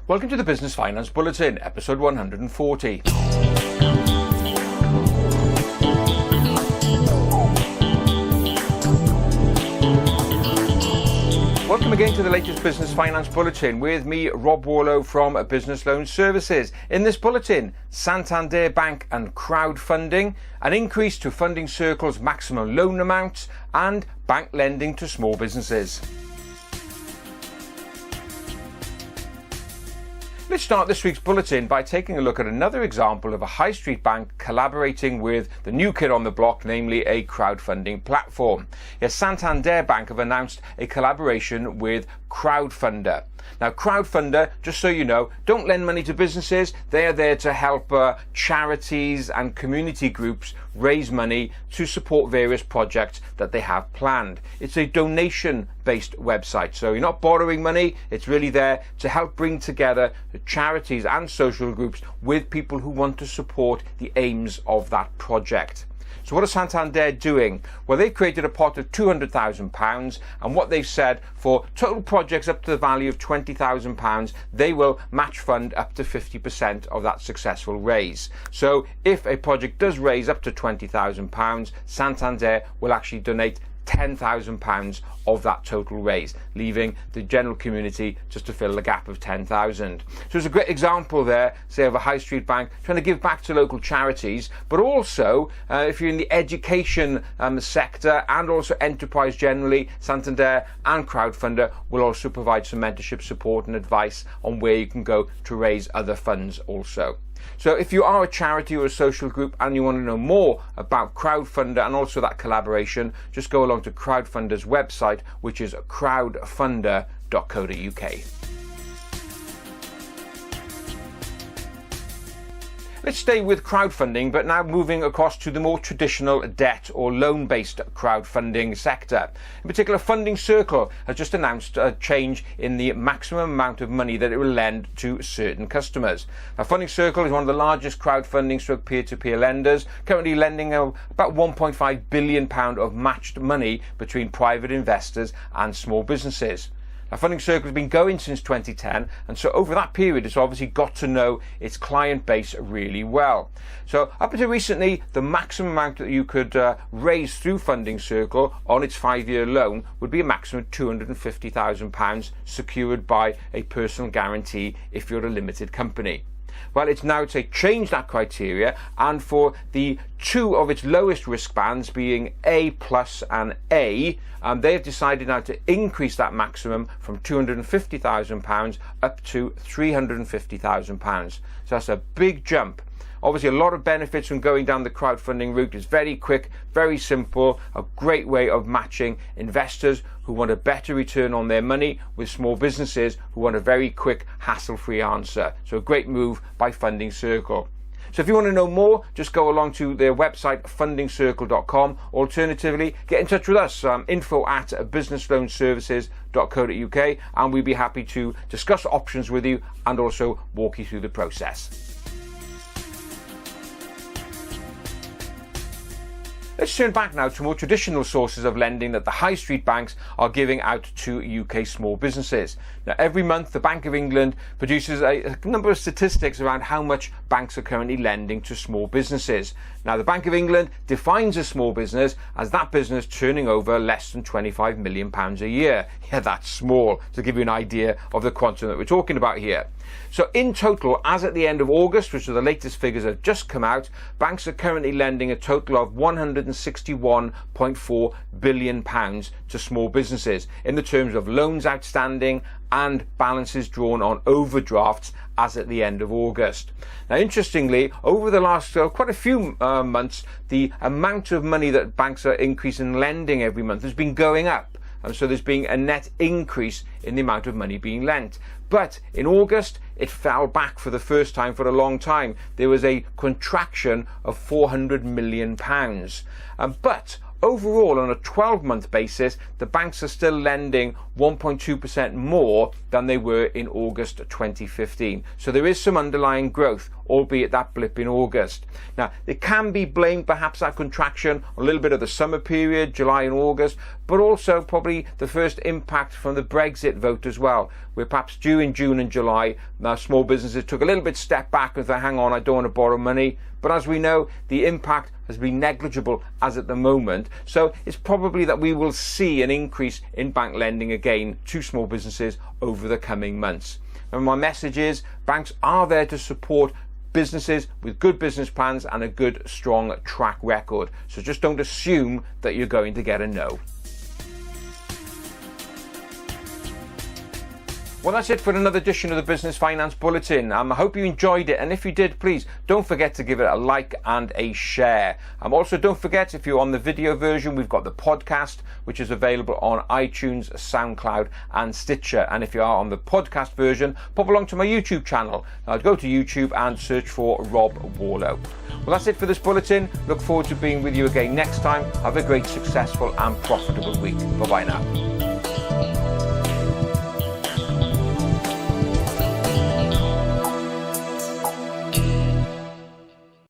Welcome to the Business Finance Bulletin, episode 140. Welcome again to the latest Business Finance Bulletin with me, Rob Warlow from Business Loan Services. In this bulletin, Santander Bank and crowdfunding, an increase to Funding Circle's maximum loan amounts, and bank lending to small businesses. Let's start this week's bulletin by taking a look at another example of a high street bank collaborating with the new kid on the block, namely a crowdfunding platform. Yes, Santander Bank have announced a collaboration with Crowfunder. Now, Crowfunder, just so you know, don't lend money to businesses. They are there to help charities and community groups raise money to support various projects that they have planned. It's a donation-based website, so you're not borrowing money. It's really there to help bring together charities and social groups with people who want to support the aims of that project. So what is Santander doing? Well, they've created a pot of £200,000, and what they've said, for total projects up to the value of £20,000, they will match fund up to 50% of that successful raise. So if a project does raise up to £20,000, Santander will actually donate £10,000 of that total raise, leaving the general community just to fill the gap of £10,000. So it's a great example there, say, of a high street bank trying to give back to local charities, but also if you're in the education sector and also enterprise generally, Santander and Crowdfunder will also provide some mentorship support and advice on where you can go to raise other funds also. So if you are a charity or a social group and you want to know more about Crowfunder and also that collaboration, just go along to Crowdfunder's website, which is crowdfunder.co.uk. Let's stay with crowdfunding, but now moving across to the more traditional debt or loan-based crowdfunding sector. In particular, Funding Circle has just announced a change in the maximum amount of money that it will lend to certain customers. Now, Funding Circle is one of the largest crowdfunding stroke peer-to-peer lenders, currently lending about £1.5 billion of matched money between private investors and small businesses. Now, Funding Circle has been going since 2010, and so over that period it's obviously got to know its client base really well. So up until recently, the maximum amount that you could raise through Funding Circle on its 5-year loan would be a maximum of £250,000 secured by a personal guarantee if you're a limited company. Well, it's now to change that criteria, and for the two of its lowest risk bands, being A plus and A, they have decided now to increase that maximum from £250,000 up to £350,000. So that's a big jump. Obviously, a lot of benefits from going down the crowdfunding route. It's very quick, very simple, a great way of matching investors who want a better return on their money with small businesses who want a very quick, hassle-free answer. So a great move by Funding Circle. So if you want to know more, just go along to their website, fundingcircle.com. Alternatively, get in touch with us, info@businessloanservices.co.uk, and we'd be happy to discuss options with you and also walk you through the process. Let's turn back now to more traditional sources of lending that the high street banks are giving out to UK small businesses. Now, every month the Bank of England produces a number of statistics around how much banks are currently lending to small businesses. Now, the Bank of England defines a small business as that business turning over less than £25 million a year. Yeah, that's small, to give you an idea of the quantum that we're talking about here. So in total, as at the end of August, which are the latest figures that have just come out, banks are currently lending a total of £161.4 billion to small businesses in the terms of loans outstanding and balances drawn on overdrafts as at the end of August. Now, interestingly, over the last quite a few months, the amount of money that banks are increasing lending every month has been going up. And so there's been a net increase in the amount of money being lent. But in August, it fell back for the first time for a long time. There was a contraction of £400 million. But overall, on a 12-month basis, the banks are still lending 1.2% more than they were in August 2015. So there is some underlying growth, albeit that blip in August. Now, it can be blamed perhaps that contraction on a little bit of the summer period, July and August, but also probably the first impact from the Brexit vote as well, where perhaps during June and July, now small businesses took a little bit step back and thought, hang on, I don't want to borrow money. But as we know, the impact has been negligible as at the moment. So it's probably that we will see an increase in bank lending again to small businesses over the coming months. And my message is banks are there to support businesses with good business plans and a good, strong track record. So just don't assume that you're going to get a no. Well, that's it for another edition of the Business Finance Bulletin. I hope you enjoyed it, and if you did, please don't forget to give it a like and a share. Also, don't forget, if you're on the video version, we've got the podcast, which is available on iTunes, SoundCloud and Stitcher. And if you are on the podcast version, pop along to my YouTube channel. Now, go to YouTube and search for Rob Warlow. Well, that's it for this bulletin. Look forward to being with you again next time. Have a great, successful and profitable week. Bye-bye now.